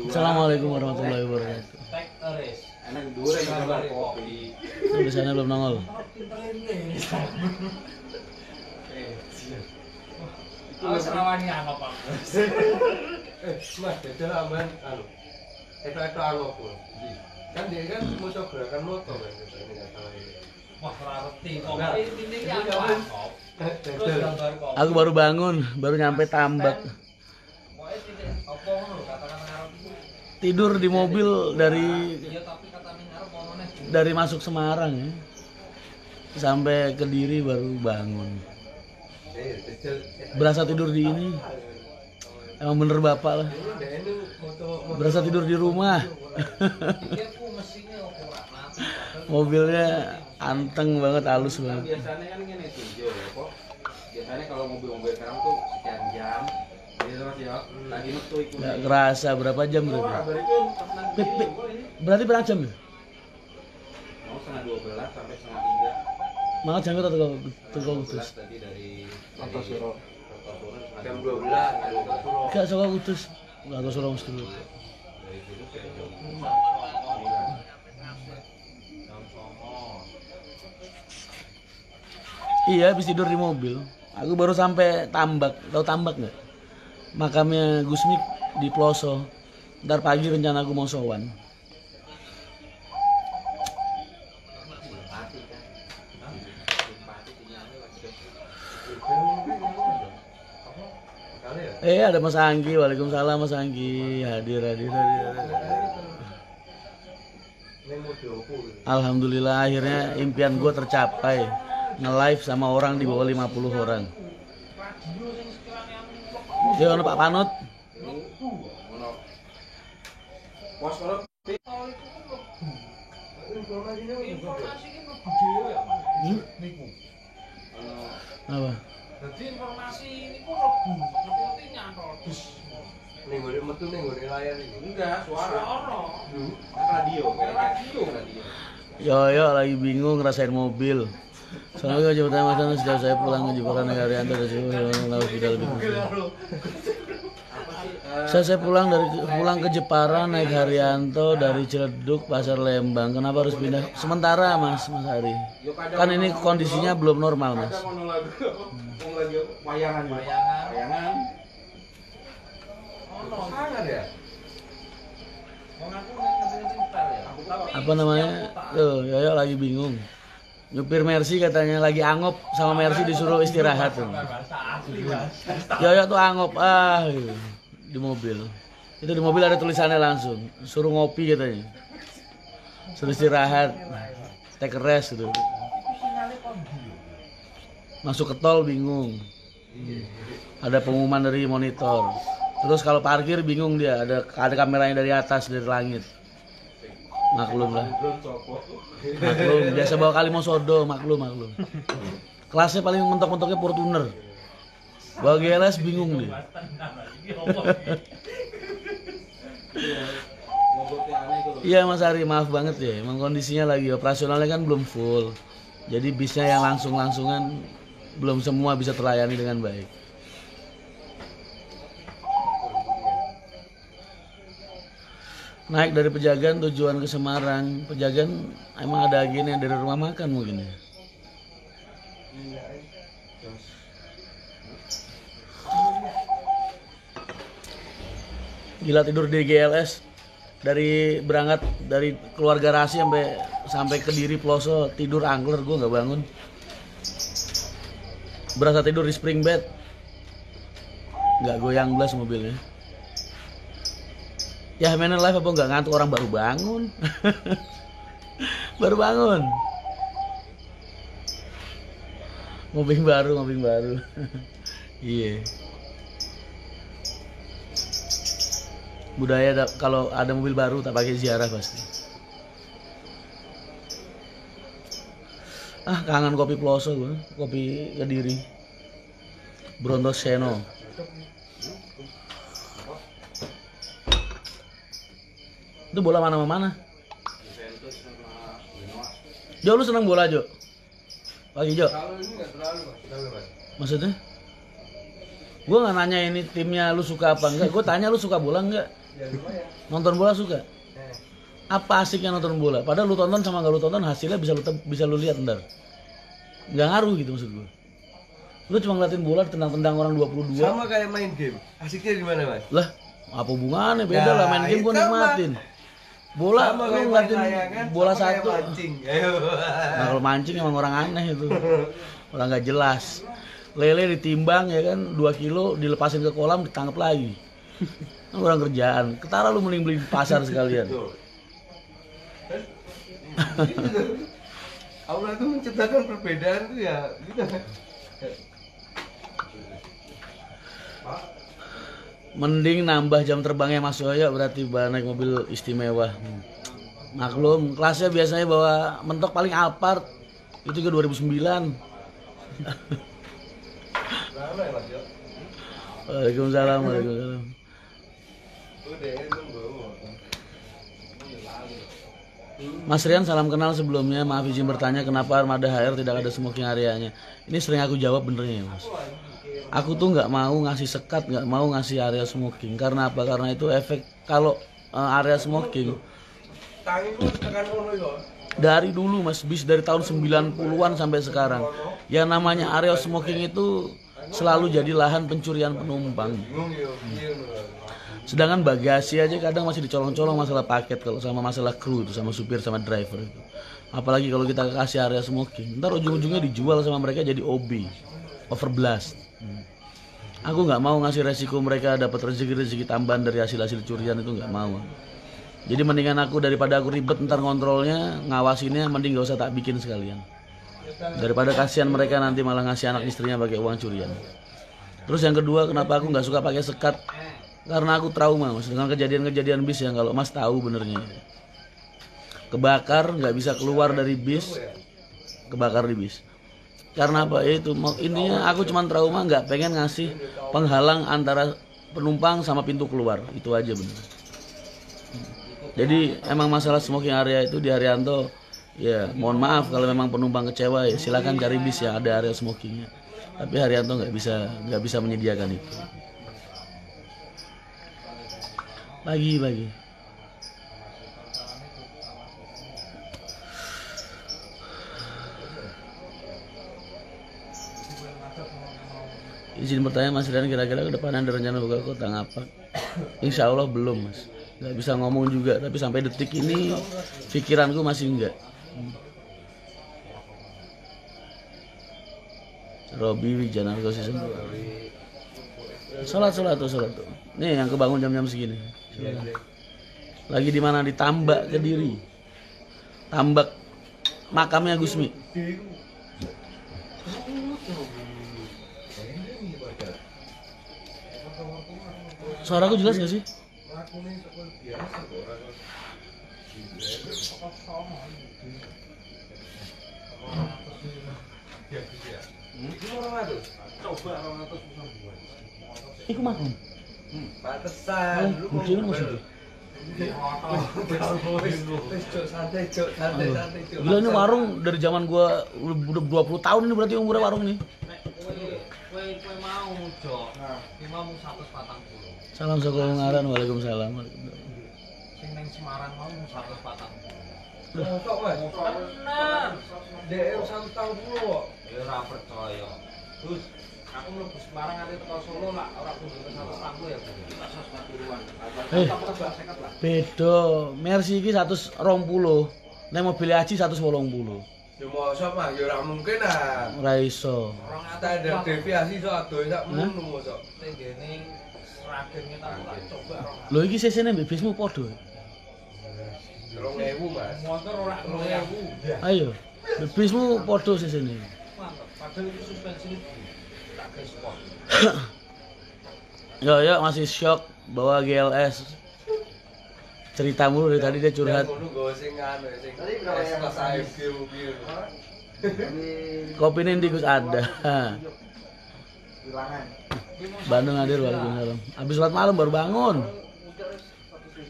Assalamualaikum warahmatullahi wabarakatuh. Enak dure sama kopi. Tulisannya belum nongol. Awas rawani apa Pak? Mas, jajal aman anu. Itu anu apa? Kan dia kan motor gerakan motor kan ini enggak salah ini. Wah, ngerti kok. Ini apa kok? Terus gambar kok. Aku baru bangun, baru nyampe Tambak. Pokoknya titik apa ngono katakan ngarep iku. Tidur di mobil Iya tapi katanya ngarep omone. dari masuk Semarang ya. Sampai Kediri baru bangun. Berasa tidur di ini. Emang bener bapak lah. Berasa tidur di rumah. Pikirku mesinnya ora mati. Mobilnya anteng banget, halus banget. Biasanya kan ngene tujuh ya kok. Biasanya kalau mobil-mobil sekarang tuh sekian jam. Jadi Mas ya, lagi metu iku. Nggak kerasa berapa jam berarti? Berarti berapa jam ya? Mau setengah 12 sampai setengah 3. Malah jam berapa tuh Kudus? Tadi dari Kartosuro. jam 12 dari Kartosuro. Gak suka Kudus. Gak tahu Solo mesti dulu. Dari situ ke jam 9. Iya, habis tidur di mobil. Aku baru sampai Tambak. Tahu Tambak nggak? Makamnya Gusmik di Ploso. Ntar pagi rencana aku mau sowan. Ada Mas Anggi. Waalaikumsalam Mas Anggi. Hadir. Alhamdulillah akhirnya impian gue tercapai. Nge-live sama orang di bawah 50 orang. Ya ono Pak Panut. Pos kalau Informasi ini berbeda ya Mas. Niku. Apa? Jadi informasi ini kok rebu, seperti nyantol. ning gone metu ning gone layar iki. Enggak, suara. Suara. Radio, Radio. Yo lagi bingung ngerasain mobil. Soalnya jabatan Mas sudah saya pulang ke Jepara Negarianto dari sini lalu tidak lebih. Saya pulang ke Jepara naik Haryanto dari Ciledug Pasar Lembang. Kenapa harus pindah? Sementara Mas Hari. Kan ini kondisinya belum normal Mas. Ada mono lagu wong lagi wayangan. Oh, sangat ya. Wong aku ngerti cinta ya. Apa namanya? Tuh, Yoyo lagi bingung. Nyupir Mercy katanya lagi angop sama Mercy disuruh istirahat tuh. Yoyo tuh angop gitu, di mobil. Itu di mobil ada tulisannya langsung, suruh ngopi katanya. Suruh istirahat. Take a rest gitu. Masuk ke tol bingung. Ada pengumuman dari monitor. Terus kalau parkir bingung dia, ada kameranya dari atas dari langit. Maklum lah. Maklum, biasa bawa Kalimosodo, maklum. Kelasnya paling mentok-mentoknya Fortuner. Bawa GLS bingung dia. Iya Mas Ari, maaf banget ya. Emang kondisinya lagi operasionalnya kan belum full. Jadi bisnya yang langsung-langsungan belum semua bisa terlayani dengan baik. Naik dari Pejagan tujuan ke Semarang. Pejagan emang ada agen yang dari rumah makan mungkin ya. Gila tidur di GLS dari berangkat dari keluarga Rasi sampai Kediri Ploso tidur angler, gue nggak bangun. Berasa tidur di spring bed, nggak goyang belas mobilnya. Ya mainan live apa nggak ngantuk, orang baru bangun. Baru bangun. Ngobing baru. Iya. Budaya kalau ada mobil baru tak pakai ziarah pasti. Kangen kopi Ploso gue, kopi Kediri. Brontoseno. Itu bola mana? Jo, lu senang bola Jo? Pagi Jo? Kalau ini enggak terlalu, Mas. Maksudnya? Gue nggak nanya ini timnya lu suka apa enggak. Gue tanya lu suka bola enggak? Nonton bola suka? Apa asiknya nonton bola? Padahal lu tonton sama nggak lu tonton hasilnya bisa lu lihat ntar. Nggak ngaruh gitu maksud gue. Lu cuma ngeliatin bola tendang-tendang orang 22. Sama kayak main game. Asiknya di mana, Mas? Lah, apa hubungannya? Beda lah main game gue itu, nikmatin. Bola sama lu kayak ngeliatin main layangan, bola sama kayak satu. mancing. Ayo. Nah, kalau mancing emang orang aneh itu. Orang nggak jelas. Lele ditimbang ya kan 2 kilo dilepasin ke kolam ditangkap lagi. Kan orang kerjaan. Ketara lu mending beli di pasar sekalian. Allah itu menciptakan perbedaan tuh ya gitu. Mending nambah jam terbangnya Mas Yoyo berarti naik mobil istimewa. Maklum, kelasnya biasanya bawa mentok paling Alphard. Itu ke 2009. Lama ya, Mas Yo? Waalaikumsalam, waalaikumsalam. Udah, nunggu. Mas Rian, salam kenal sebelumnya. Maaf izin bertanya kenapa armada HR tidak ada smoking areanya. Ini sering aku jawab benernya ya Mas. Aku tuh nggak mau ngasih sekat, nggak mau ngasih area smoking. Karena apa? Karena itu efek kalau area smoking Tangi lu tekan ngono yo. dari dulu Mas, bis dari tahun 90-an sampai sekarang. Yang namanya area smoking itu selalu jadi lahan pencurian penumpang. Bingung yo. Sedangkan bagasi aja kadang masih dicolong-colong masalah paket kalau sama masalah kru itu sama supir sama driver itu. Apalagi kalau kita kasih area smoking, ntar ujung-ujungnya dijual sama mereka jadi OB, overblast. Aku nggak mau ngasih resiko mereka dapat rezeki tambahan dari hasil curian itu nggak mau. Jadi mendingan aku daripada aku ribet ntar ngontrolnya, ngawasinnya, mending gak usah tak bikin sekalian. Daripada kasihan mereka nanti malah ngasih anak istrinya pakai uang curian. Terus yang kedua, kenapa aku nggak suka pakai sekat? Karena aku trauma Mas dengan kejadian-kejadian bis yang kalau Mas tahu benernya. Kebakar nggak bisa keluar dari bis, kebakar di bis. Karena apa? Itu intinya aku cuma trauma nggak pengen ngasih penghalang antara penumpang sama pintu keluar. Itu aja bener. Jadi emang masalah smoking area itu di Haryanto ya mohon maaf kalau memang penumpang kecewa ya silakan cari bis yang ada area smokingnya. Tapi Haryanto nggak bisa menyediakan itu. Bagi. Izin bertanya Mas Rian, kira-kira ke depan ada rencana buka kota ngapak? Insya Allah belum Mas. Nggak bisa ngomong juga, tapi sampai detik ini pikiranku masih enggak. Robi Wijanarko season 2. Sholat tuh. Nih yang kebangun jam-jam segini. Lagi di mana? Di Tambak, Kediri. Tambak makamnya Gusmi. Suaraku jelas gak sih? Iku makan. Pantesan lu mau Gede maksudnya. santai. Gila ini warung dari zaman gua udah 20 tahun ini berarti umurnya warung ini. Kowe mau Jo. Kowe mau 140. Salam saka Ungaran, waalaikumsalam. Sing ning Semarang mau 140. Kok Mas? Bener. Dek 140 kok. Ya ora percaya. Terus aku mlebu Semarang nanti teko Solo lah ora kudu 140 ya. 140-an. Beda, Mercy iki 120. Nek mobil Aji 180. Ya mosok mah ya ora mungkin ah. Ora iso. Standar deviasi sok adoh sak ngono mosok. Tenggene Sragen kita tak coba. Lho iki sesene mbek bismu padha. 2000 Mas. Motor ora 2000. Ayo. Mbek bismu padha sesene. Mantap. Padahal itu suspensi tak ke sport. Ya masih shock bawa GLS. Cerita mulu dari tadi dia curhat. Ngono go sing anu sing kelas AFG mobil. Kopi ini Gus ada. Bandung hadir waalaikumsalam. Habis sholat malam baru bangun.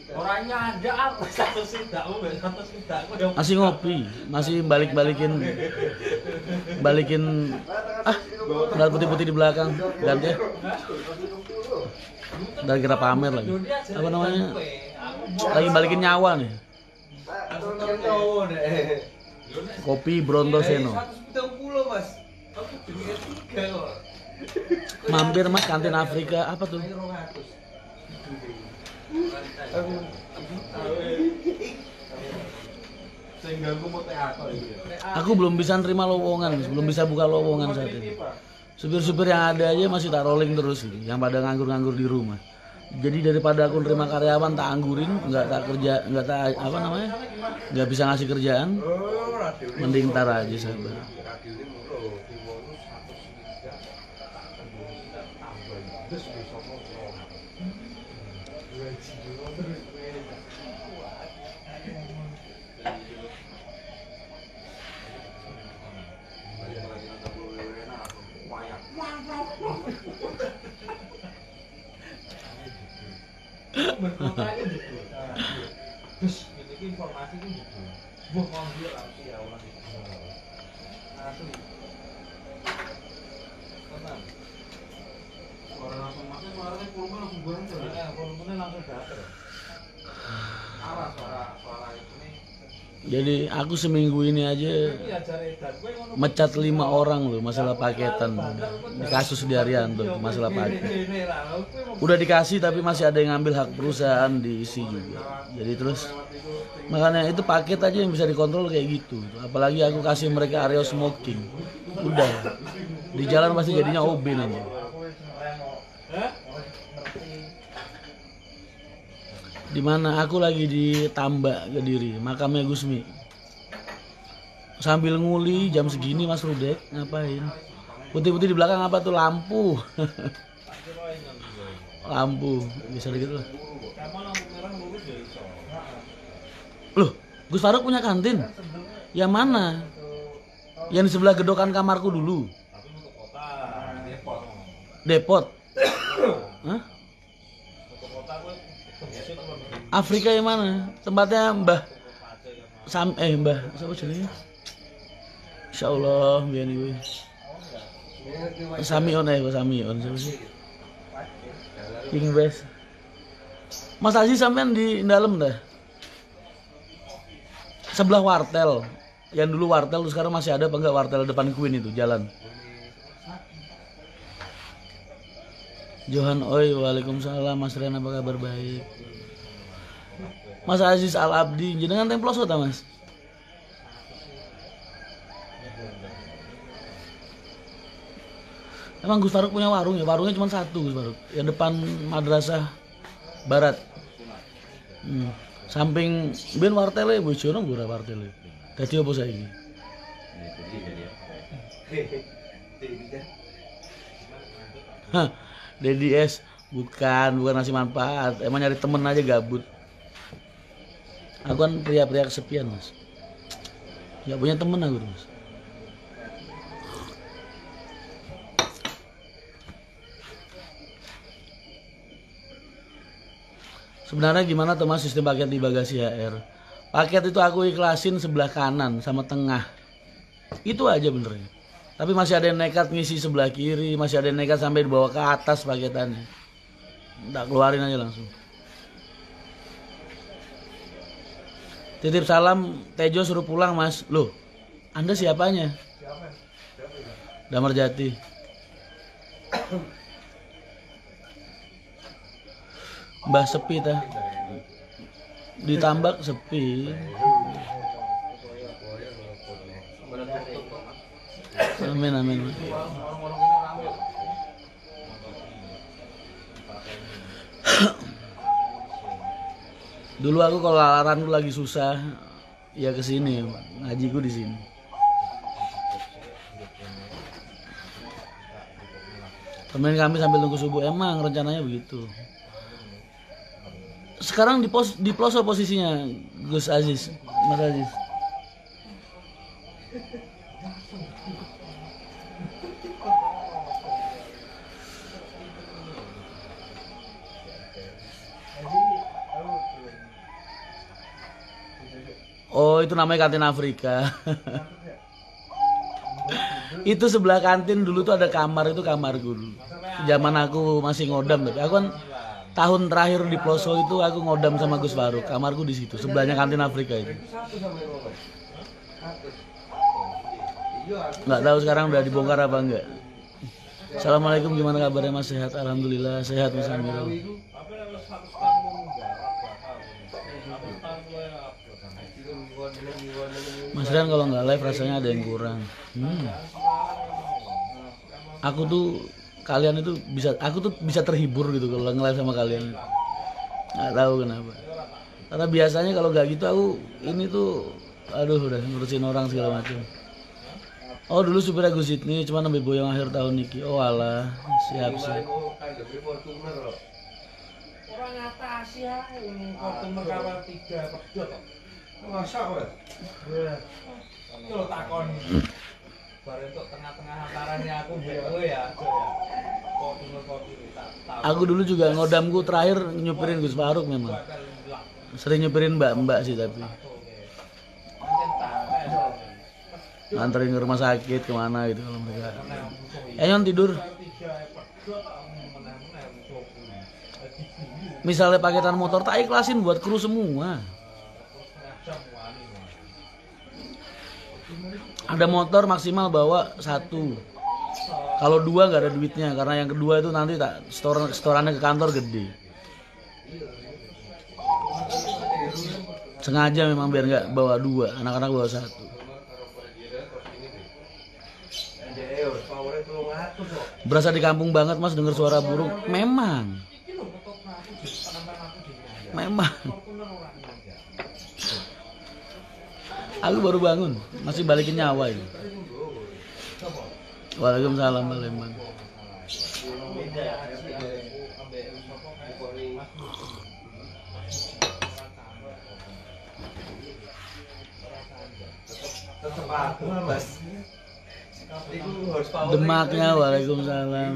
Orangnya ada aku satu sidakmu mbek satu sidakku yang Masih ngopi, masih balikin Lihat putih-putih di belakang, ganti ya. Dan kita pamer lagi. Apa namanya? Lagi balikin nyawa nih. Kopi Bronto Seno. 170 Mas. Aku duitnya 3 kok. Mampir Mas kantin Afrika apa tuh? Sehingga aku mau teater ini. Aku belum bisa nerima lowongan, belum bisa buka lowongan saat ini. Supir-supir yang ada aja masih tak rolling terus gitu, yang pada nganggur-nganggur di rumah. Jadi daripada aku nerima karyawan tak anggurin, nggak tak kerja, nggak tak apa namanya, nggak bisa ngasih kerjaan, mending ntar aja sabar. Berkotanya gitu. Terus ini informasi itu gitu. Buh ngambil langsung ya orang itu. Asli. Tenang. Suara langsung masuk, suaranya volume langsung bareng tuh. Volumenya langsung datar. Awas suara itu nih. Jadi aku seminggu ini aja mecat 5 orang loh masalah paketan. Di kasus di Arianto masalah paket. Udah dikasih tapi masih ada yang ngambil hak perusahaan diisi juga. Jadi terus makanya itu paket aja yang bisa dikontrol kayak gitu. Apalagi aku kasih mereka area smoking. Udah di jalan pasti jadinya OB nanti. Di mana aku lagi di Tambak Kediri, makamnya Gusmi. Sambil nguli jam segini Mas Rudek ngapain? Putih-putih di belakang apa tuh? Lampu. Lampu bisa gitu lah. Loh, Gus Faruk punya kantin? Yang mana? Yang di sebelah gedokan kamarku dulu. Depot. Hah? Afrika yang mana? Tempatnya Mbah Mbah siapa jenenge? Insyaallah biyen iki. Samion Samion siapa sih? King West. Mas Aziz sampean di dalam dah. Sebelah wartel. Yang dulu wartel terus sekarang masih ada apa enggak wartel depan Queen itu jalan. Johan Oi, waalaikumsalam Mas Ren, apa kabar? Baik. Mas Aziz Al Abdi, jenengan templos ta Mas? Emang Gus Faruk punya warung ya? Warungnya cuma satu Gus Faruk, yang depan Madrasah Barat. Samping ben wartele bojono ora wartele. Dadi apa saiki? Hah, Dedi S bukan ngasih manfaat, emang nyari temen aja gabut. Aku kan pria-pria kesepian Mas, nggak punya temen aku Mas. Sebenarnya gimana tuh Mas sistem paket di bagasi HR? Paket itu aku ikhlasin sebelah kanan sama tengah, itu aja benernya. Tapi masih ada yang nekat ngisi sebelah kiri, masih ada yang nekat sampai dibawa ke atas paketannya. Tak keluarin aja langsung. Titip salam, Tejo suruh pulang Mas. Loh, Anda siapanya? Damar Jati. Mbah sepi tah. Ditambak sepi. Amin amin. Dulu aku kalau lalaran lagi susah, ya kesini, ngajiku di sini. Temen kami sambil nunggu subuh, emang rencananya begitu. Sekarang di pelosok posisinya Gus Aziz, Mas Aziz. Oh itu namanya kantin Afrika. Itu sebelah kantin dulu tuh ada kamar, itu kamarku dulu. Zaman aku masih ngodam, tapi aku kan tahun terakhir di Ploso itu aku ngodam sama Gus Faruk. Kamarku di situ, sebelahnya kantin Afrika itu. Nggak tahu sekarang udah dibongkar apa enggak. Assalamualaikum, gimana kabarnya Mas? Sehat? Alhamdulillah sehat Mas Amil. Mas Rian kalau nggak live rasanya ada yang kurang. Aku tuh kalian itu aku tuh bisa terhibur gitu kalau nge-live sama kalian. Nggak tahu kenapa. Karena biasanya kalau nggak gitu aku ini tuh aduh udah ngurusin orang segala macam. Oh dulu supir Agus Sidney cuma nembe boyong akhir tahun niki. Oh alah, siap. Orang atas ya, Fortuner kawal 3 pedot. Masa kowe? Yo takon. Bar entuk tengah-tengah antaranya aku mbek kowe ya. Fortuner tak. Aku dulu juga ngodamku terakhir nyupirin Gus Faruk memang. Sering nyupirin mbak-mbak sih tapi. Nganterin ke rumah sakit kemana gitu kalau mereka. Ayon tidur. Misalnya paketan motor tak ikhlasin buat kru semua. Ada motor maksimal bawa 1. Kalau 2 nggak ada duitnya karena yang kedua itu nanti tak setorannya ke kantor gede. Sengaja memang biar nggak bawa 2, anak-anak bawa 1. Berasa di kampung banget Mas denger suara burung. Memang. Aku baru bangun, masih balikin nyawa ini. Waalaikumsalam Pak Lembang. Demaknya waalaikumsalam.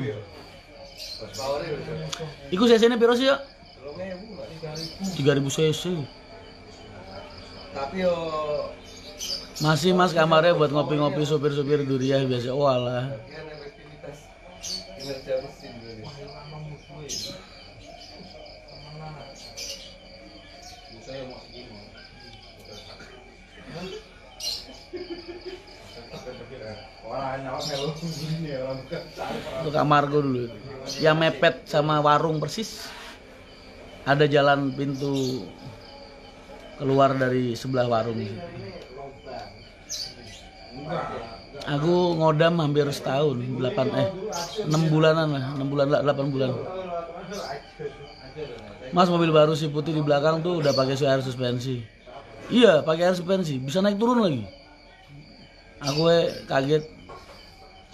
Iku cc-nya piro sih ya? 3000 cc. Tapi yo masih Mas kamarnya buat ngopi-ngopi supir-supir duriah biasa. Oh alah. efektivitas kinerja mesin dulu. Itu kamarku dulu. Yang mepet sama warung persis. Ada jalan pintu keluar dari sebelah warung. Aku ngodam hampir setahun, 6 bulanan lah, 8 bulan. Mas mobil baru si putih di belakang tuh udah pakai air suspensi. Iya, pakai air suspensi, bisa naik turun lagi. Aku kaget.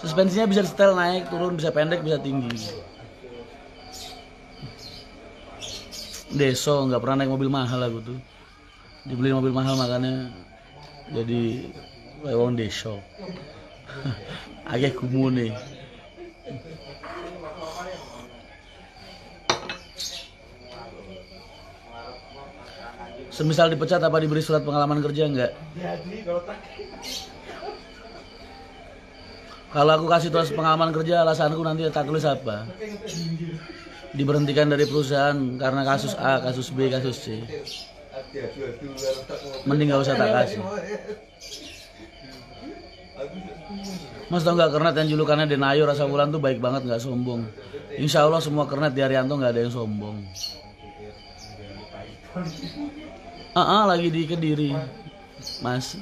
Suspensinya bisa setel naik turun, bisa pendek, bisa tinggi. Deso nggak pernah naik mobil mahal aku tuh. Dibeli mobil mahal makanya jadi wong deso. Agak kumune. Semisal dipecat apa diberi surat pengalaman kerja enggak? Kalau aku kasih tulis pengalaman kerja, alasanku nanti tak tulis apa? Diberhentikan dari perusahaan karena kasus A, kasus B, kasus C. Mending gak usah tak kasih. Mas tau gak kernet yang julukannya Denayo Rasa Wulan tuh baik banget, gak sombong. Insya Allah semua kernet di Arianto gak ada yang sombong. Lagi di Kediri, Mas.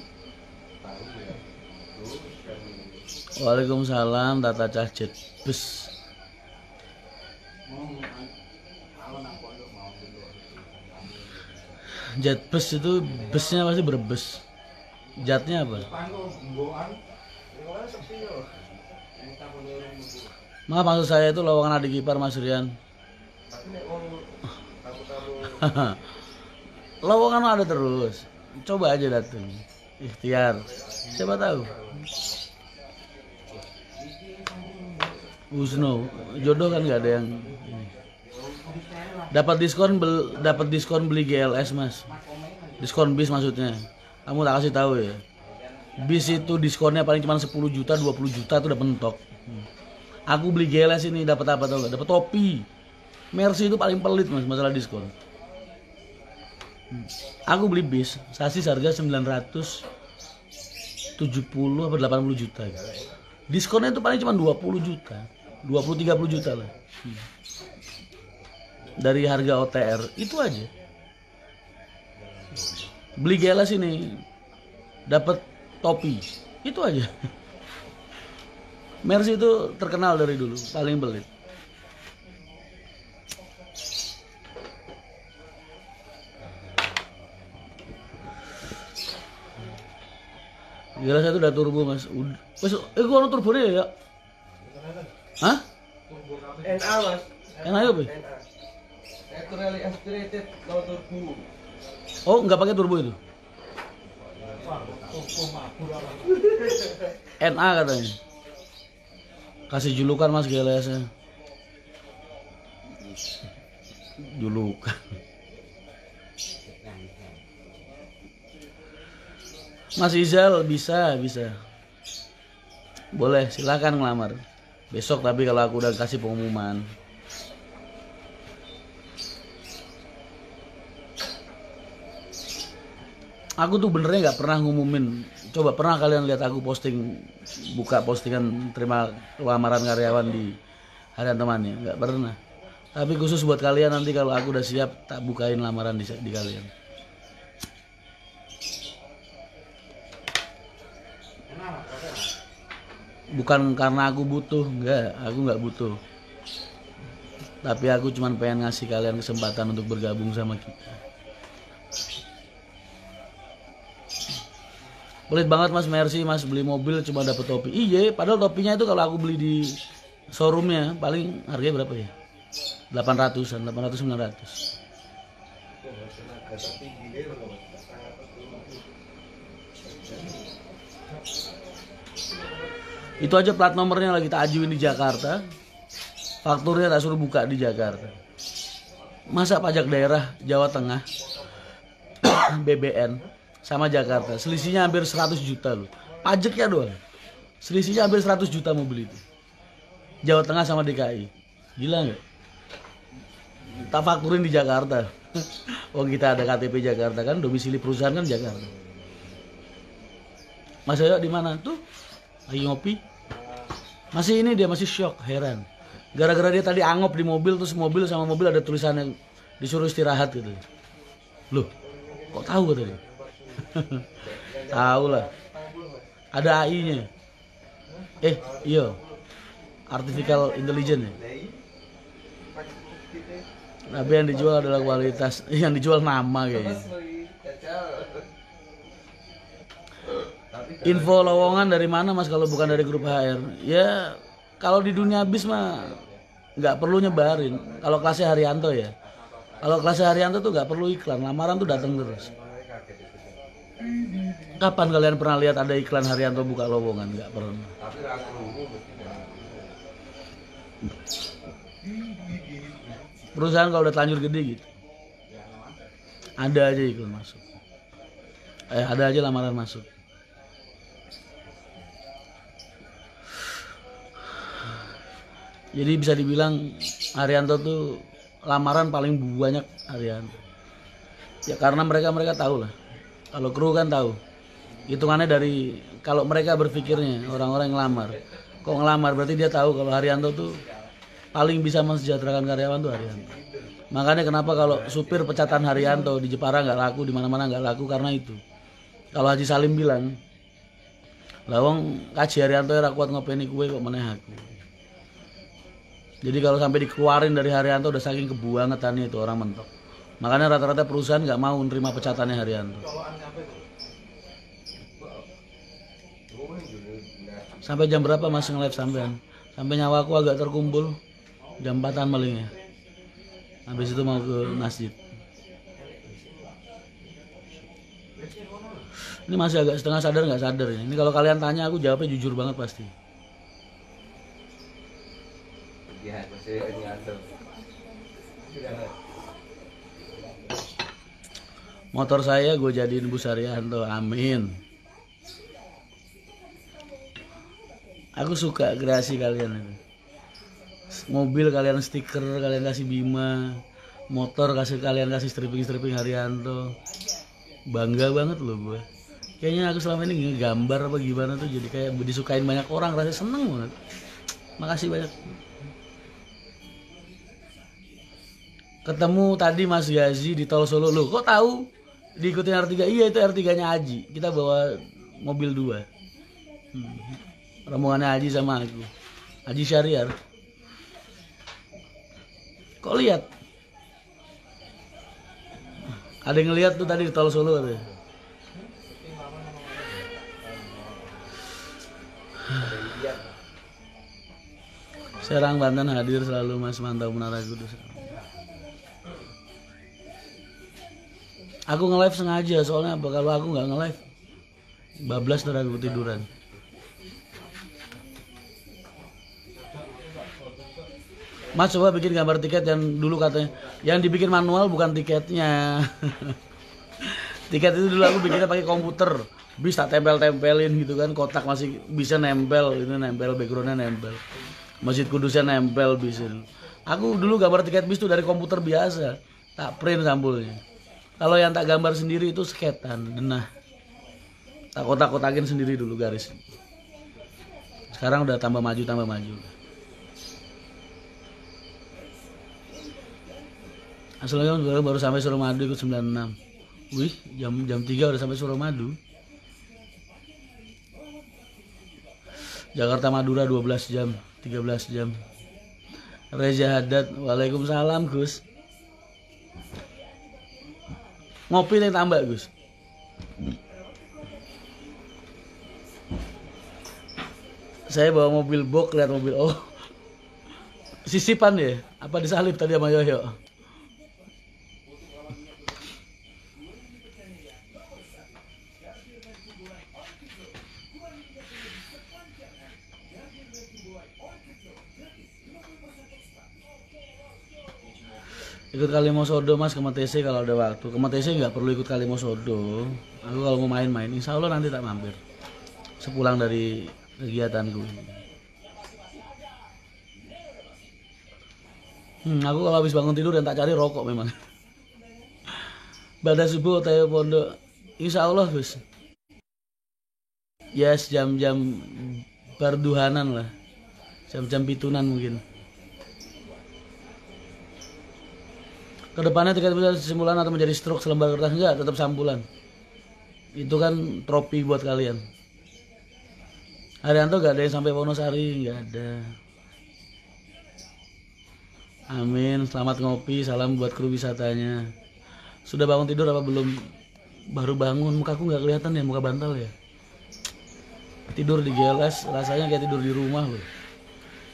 Waalaikumsalam Tata Cahjet Bus. Jet bus itu busnya pasti berbus. Jatnya apa? Maaf maksud saya itu lowongan adik ipar Mas Rian. Lowongan ada terus. Coba aja datang. Ikhtiar. Siapa tahu. Usno, jodoh kan nggak ada yang ini. Dapat diskon beli GLS Mas. Diskon bis maksudnya. Kamu tak kasih tahu ya. Bis itu diskonnya paling cuma 10 juta, 20 juta itu udah mentok. Aku beli GLS ini dapat apa tau gak? Dapat topi. Mercy itu paling pelit mas masalah diskon. Aku beli bis, sasis harga 970 apa 80 juta. Diskonnya itu paling cuma 20 juta. 20-30 juta lah. Dari harga OTR itu aja. Beli GLS ini dapat topi. Itu aja. Mercy itu terkenal dari dulu, paling pelit. GLS itu udah turbo mas. Gua ono turbo ya? Hah? NA mas. NA apa? Naturally aspirated no turbo. Oh, nggak pakai turbo itu? NA katanya. Kasih julukan mas GLS-nya. Julukan. Mas Izal bisa. Boleh, silakan ngelamar. Besok tapi kalau aku udah kasih pengumuman. Aku tuh benernya nggak pernah ngumumin. Coba pernah kalian lihat aku buka postingan terima lamaran karyawan di harian temannya? Nggak pernah. Tapi khusus buat kalian nanti kalau aku udah siap tak bukain lamaran di kalian. Bukan karena aku butuh, aku nggak butuh. Tapi aku cuma pengen ngasih kalian kesempatan untuk bergabung sama kita. Pelit banget mas Mercy, mas beli mobil cuma dapet topi. Iya, padahal topinya itu kalau aku beli di showroomnya paling harganya berapa ya? 800-an, 800-900. Itu aja plat nomornya lagi tak ajuin di Jakarta. Fakturnya tak suruh buka di Jakarta. Masa pajak daerah Jawa Tengah BBN sama Jakarta selisihnya hampir 100 juta loh. Pajaknya doang. Selisihnya hampir 100 juta mobil itu. Jawa Tengah sama DKI. Gila nggak? Tak fakturin di Jakarta. Oh kita ada KTP Jakarta kan, domisili perusahaan kan Jakarta. Mas Ayo di mana tuh? Lagi ngopi. Masih ini dia masih shock, heran. Gara-gara dia tadi angop di mobil, terus mobil sama mobil ada tulisannya disuruh istirahat gitu. Loh, kok tahu tadi? Tahu lah. Ada AI-nya. Iya. Artificial Intelligence ya. Tapi yang dijual adalah kualitas, yang dijual nama kayaknya. Info lowongan dari mana mas kalau bukan dari grup HR? Ya kalau di dunia bis mah nggak perlu nyebarin. Kalau kelasnya Haryanto ya. Kalau kelasnya Haryanto tuh nggak perlu iklan, lamaran tuh datang terus. Kapan kalian pernah lihat ada iklan Haryanto buka lowongan? Nggak pernah. Perusahaan kalau udah telanjur gede gitu, ada aja iklan masuk. Ada aja lamaran masuk. Jadi bisa dibilang Haryanto tuh lamaran paling banyak Haryanto. Ya karena mereka tahu lah. Kalau kru kan tahu. Hitungannya dari kalau mereka berpikirnya orang-orang yang ngelamar. Kok ngelamar berarti dia tahu kalau Haryanto tuh paling bisa mensejahterakan karyawan tuh Haryanto. Makanya kenapa kalau supir pecatan Haryanto di Jepara nggak laku, di mana-mana nggak laku karena itu. Kalau Haji Salim bilang, lawang kaji Haryanto ya kuat ngopeni kue kok meneh aku. Jadi kalau sampai dikeluarin dari Haryanto udah saking kebuangetannya itu orang mentok. Makanya rata-rata perusahaan nggak mau nerima pecatannya Haryanto. Sampai jam berapa mas nge-live sampean? Sampai nyawaku agak terkumpul. Jam 4-an malingnya. Habis itu mau ke masjid. Ini masih agak setengah sadar nggak sadar ini. Ini kalau kalian tanya aku jawabnya jujur banget pasti. Motor saya gue jadiin Bus Haryanto, amin. Aku suka kreasi kalian itu. Mobil kalian stiker, kalian kasih Bima, motor kalian kasih stripping Haryanto. Bangga banget loh gue. Kayaknya aku selama ini ngegambar apa gimana tuh jadi kayak disukain banyak orang, rasanya seneng banget. Makasih banyak. Ketemu tadi Mas Gazi di Tol Solo. Loh kok tahu? Diikutin R3. Iya itu R3-nya Aji. Kita bawa mobil 2. Rombongannya Aji sama aku. Aji Syariar. Kok lihat? Ada yang ngeliat tuh tadi di Tol Solo katanya. Serang Banten hadir selalu Mas, mantap Menara Kudus. Aku nge-live sengaja soalnya apa, kalau aku nggak nge-live bablas ntar aku tiduran. Mas coba bikin gambar tiket yang dulu katanya, yang dibikin manual bukan tiketnya. Tiket itu dulu aku bikinnya pakai komputer, bisa tempel-tempelin gitu kan, kotak masih bisa nempel, itu nempel, backgroundnya nempel, Masjid Kudusnya nempel bisa. Aku dulu gambar tiket bis itu dari komputer biasa, tak print sampulnya. Kalau yang tak gambar sendiri itu sketan, denah, tak kotak-kotakin sendiri dulu garis. Sekarang udah tambah maju. Asalnya baru sampai Suramadu ikut 96. Wih, jam 3 udah sampai Suramadu. Jakarta Madura 12 jam, 13 jam. Reza Haddad, waalaikumsalam Gus. Ngopi nih tambah Gus. Saya bawa mobil box, lihat mobil, oh sisipan ya? Apa disalip tadi sama Yoyo? Ikut Kalimosodo Mas ke MTC kalau ada waktu. Ke MTC nggak perlu ikut Kalimosodo. Aku kalau mau main-main, insya Allah nanti tak mampir. Sepulang dari kegiatanku. Aku kalau habis bangun tidur dan tak cari rokok memang. Pada subuh Tayo Pondok, insya Allah Gus. Yes, jam-jam perduhanan lah. Jam-jam pitunan mungkin. Kedepannya tiket bisa simpulan atau menjadi stroke selembar kertas, enggak, tetap sampulan. Itu kan trofi buat kalian. Haryanto gak ada yang sampai Wonosari, nggak ada. Amin, selamat ngopi, salam buat kru wisatanya. Sudah bangun tidur apa belum? Baru bangun, mukaku nggak kelihatan ya, muka bantal ya. Tidur di GLS rasanya kayak tidur di rumah loh.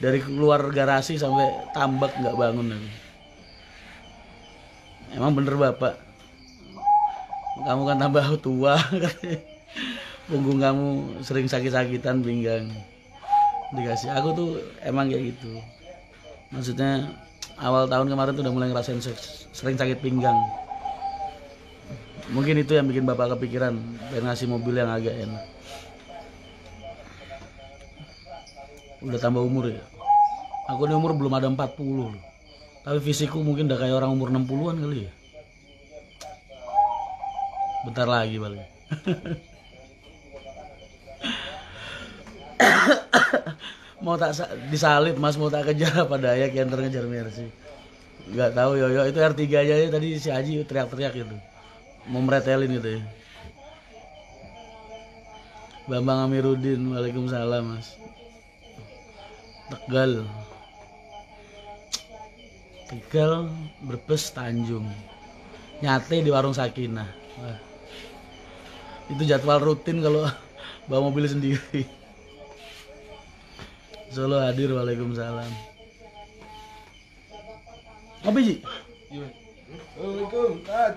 Dari keluar garasi sampai tambak nggak bangun aku. Emang bener Bapak, kamu kan tambah tua, punggung kamu sering sakit-sakitan pinggang. Dikasih, aku tuh emang kayak gitu. Maksudnya awal tahun kemarin tuh udah mulai ngerasain sering sakit pinggang. Mungkin itu yang bikin Bapak kepikiran pengen ngasih mobil yang agak enak. Udah tambah umur ya. Aku ini umur belum ada 40 loh. Tapi fisikku mungkin udah kayak orang umur 60-an kali ya. Bentar lagi paling. Mau tak disalib Mas, mau tak kejar apa Dayak yang ngejar Mercy. Nggak tahu Yoyo, itu R3 aja ya, tadi si Haji teriak-teriak gitu. Mau meretelin gitu ya. Bambang Amiruddin, waalaikumsalam Mas. Tegal, Brebes, Tanjung, nyate di warung Sakinah. Wah, itu jadwal rutin kalau bawa mobil sendiri. Solo hadir, waalaikumsalam. Ngopi Ji? Waalaikumsalam. Tad.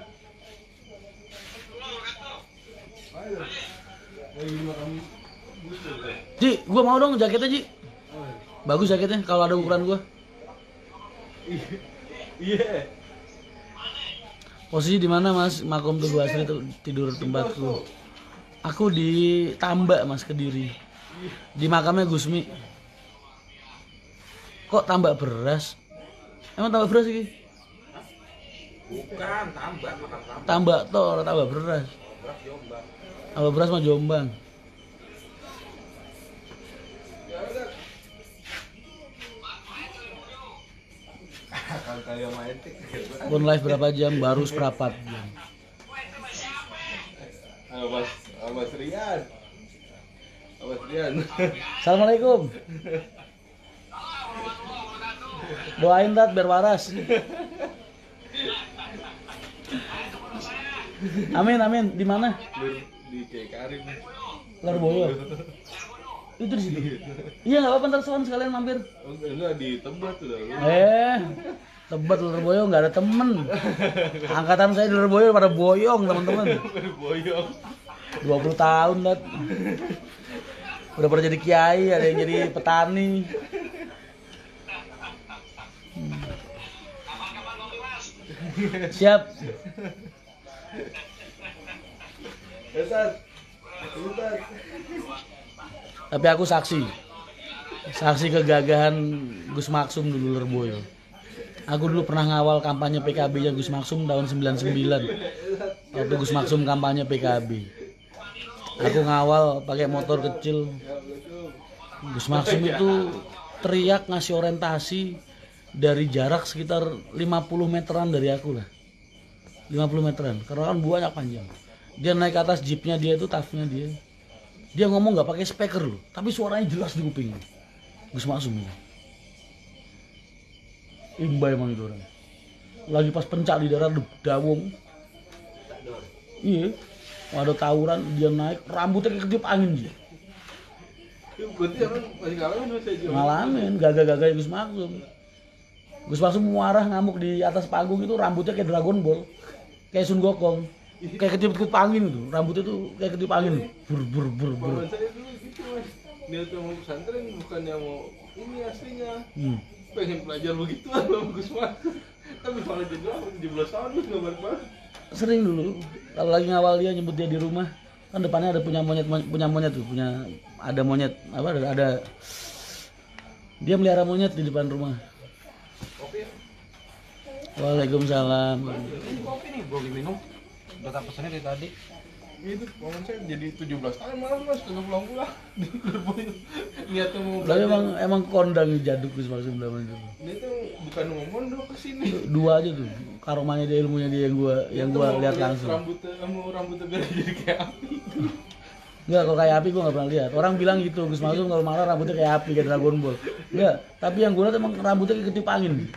Ji, gua mau dong jaketnya Ji. Bagus jaketnya kalau ada ukuran gua. Iya. Posisi di mana Mas? Makom Tugu Asri tidur tempatku. Aku di Tambak Mas, Kediri. Di makamnya Gusmi. Kok tambak beras? Emang tambak beras iki? Bukan, tambak, makan tambak. Tambak toh, tambak beras. Beras Jombang. Tambak beras mah Jombang. Kalau kayak main tik. Pun live berapa jam? Baru seperempat jam. Mas Rian. Mas Rian. Assalamualaikum. Doain tat biar waras. Amin amin. Di mana? Di Kiai Karim. Lorboyo. Itu di situ. Iya nggak apa-apa ntar sekalian mampir. Oh, enggak di Tebet tuh. Tebet Lorboyo nggak ada temen. Angkatan saya di Lorboyo pada boyong teman-teman. Boyong. 20 tahun tat. Udah pada jadi kiai, ada yang jadi petani. Siap. Ustaz. Ustaz. Tapi aku saksi kegagahan Gus Maksum dulu Lorboyo. Aku dulu pernah ngawal kampanye PKB-nya Gus Maksum tahun 99. Waktu Gus Maksum kampanye PKB. Aku ngawal pakai motor kecil. Gus Maksum itu teriak ngasih orientasi dari jarak sekitar 50 meteran dari aku lah. 50 meteran, karena kan banyak panjang. Dia naik ke atas jeepnya dia itu, tafnya dia. Dia ngomong nggak pakai speaker loh, tapi suaranya jelas di kuping. Gus Maksum ini. Imbai emang itu orang. Lagi pas pencak di daerah Dawung. Iya. Ada tawuran, dia naik, rambutnya kayak ketiup angin dia. Berarti emang masih ngalamin Mas aja. Ngalamin, gagah-gagah Gus Maksum. Gus Maksum marah ngamuk di atas panggung itu, rambutnya kayak Dragon Ball. Kayak Sun Gokong. Kayak ketiup-ketiup angin itu, rambutnya tuh kayak ketiup angin. Bur. Paman saya dulu gitu Mas. Dia tuh mau pesantren bukannya mau ini aslinya. Pengen belajar begitu sama Gus Maksum. Tapi malah jadi apa 17 tahun lu nggak balik-balik. Sering dulu, kalau lagi ngawal dia nyebut dia di rumah, kan depannya ada punya monyet tuh, ada monyet apa ada dia melihara monyet di depan rumah. Kopi ya? Waalaikumsalam. Ini kopi nih, gua minum. Udah tak pesennya dari tadi. Gitu, paman saya jadi 17 tahun malah Mas, kagak pulang-pulang. Niatnya mau Tapi emang kondang jaduk Gus Maksum zaman itu. dia tuh bukan mau mondok ke sini. Dua aja tuh, karomanya dia, ilmunya dia yang gua lihat langsung. Rambutnya biar jadi kayak api. Enggak, kalau kayak api gua nggak pernah lihat. Orang bilang gitu, Gus Maksum kalau marah rambutnya kayak api, kayak Dragon Ball. Enggak, tapi yang gua lihat emang rambutnya kayak ketiup angin.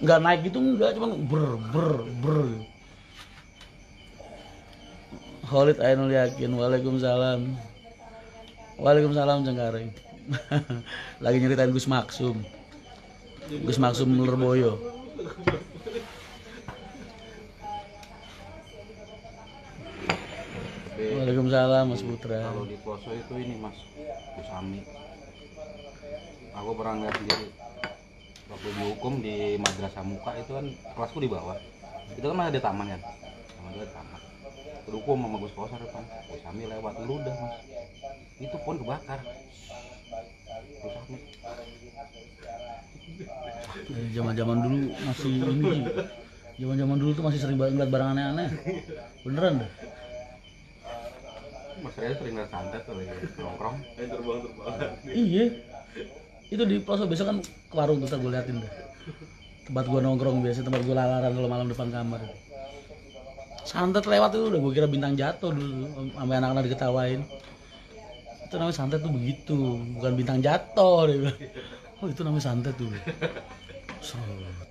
Enggak naik gitu, enggak, cuma ber. Khalid Ainul Yakin. Waalaikumsalam. Waalaikumsalam Cengkareng. Lagi nyeritain Gus Maksum. Gus Maksum Lorboyo. Waalaikumsalam Mas Putra. Kalau di Poso itu ini Mas, Usami. Aku pernah ngeliat sendiri. Waktu dihukum di Madrasah Muka itu kan kelasku di bawah. Itu kan ada taman kan. Taman itu ada taman. Terhukum sama Gus Posar depan. Usami lewat ludah Mas. Itu pun kebakar. Usami. Zaman-zaman dulu masih ini. Zaman-zaman dulu tuh masih sering banget ngeliat barang aneh-aneh. Beneran dah. Mas Reza sering lihat santet tuh lagi nongkrong. Terbang. Iya. Itu di pelosok besok kan ke warung tuh gue liatin dah. Tempat gue nongkrong biasa, tempat gue lalaran kalau malam depan kamar. Santet lewat itu udah gue kira bintang jatuh dulu, sampai anak-anak diketawain. Itu namanya santet tuh begitu, bukan bintang jatuh dia bilang. Oh itu namanya santet tuh. Serut.